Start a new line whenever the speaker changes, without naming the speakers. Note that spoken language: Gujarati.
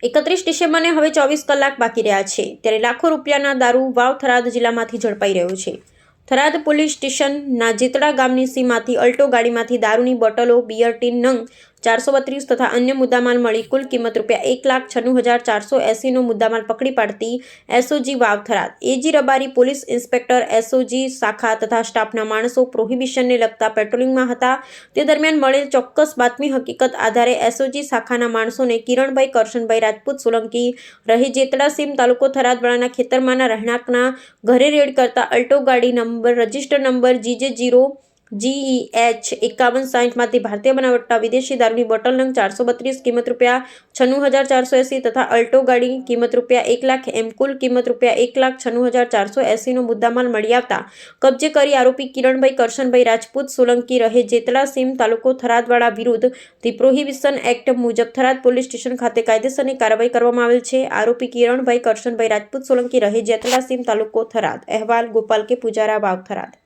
31 ડિસેમ્બરને હવે 24 કલાક બાકી રહ્યા છે ત્યારે લાખો રૂપિયાના દારૂ વાવ થરાદ જિલ્લામાંથી ઝડપાઈ રહ્યો છે। થરાદ પોલીસ સ્ટેશનના જેતડા ગામની સીમમાંથી અલ્ટો ગાડીમાંથી દારૂની બોટલો, બિયર ટીન નંગ 432 તથા અન્ય મુદ્દામાલ મળી કુલ કિંમત ₹1,96,480 નો મુદ્દામાલ પકડી પાડતી એસઓજી વાવ થરાદ, એજી રબારી, પોલીસ ઇન્સ્પેક્ટર, એસઓજી શાખા તથા સ્ટાફના માણસો પ્રોહિબિશનને લગતા પેટ્રોલિંગમાં હતા। તે દરમિયાન મળેલ ચોક્કસ બાતમી હકીકત આધારે એસઓજી શાખાના માણસોને કિરણભાઈ કરશનભાઈ રાજપૂત સોલંકી રહી જેતડા સીમ તાલુકો થરાદ વાળાના ખેતરમાંના રહેણાંકના ઘરે રેડ કરતા અલ્ટો ગાડી રજિસ્ટર નંબર GJ0GEH 5160 માંથી ભારતીય બનાવટના વિદેશી દારૂની બોટલ નંગ 432 કિંમત ₹96,480 તથા અલ્ટો ગાડી કિંમત ₹1 લાખ એમ કુલ કિંમત ₹1,96,480 નો મુદ્દામાલ મળી આવતા કબજે કરી આરોપી કિરણભાઈ કરશનભાઈ રાજપૂત સોલંકી રહે જેતડા સીમ તાલુકો થરાદવાળા વિરુદ્ધ ધી પ્રોહિબિશન એક્ટ મુજબ થરાદ પોલીસ સ્ટેશન ખાતે કાયદેસરની કાર્યવાહી કરવામાં આવેલ છે। આરોપી કિરણભાઈ કરશનભાઈ રાજપૂત સોલંકી રહે જેતડા સીમ તાલુકો થરાદ। અહેવાલ ગોપાલ કે પુજારા વાવ થરાદ।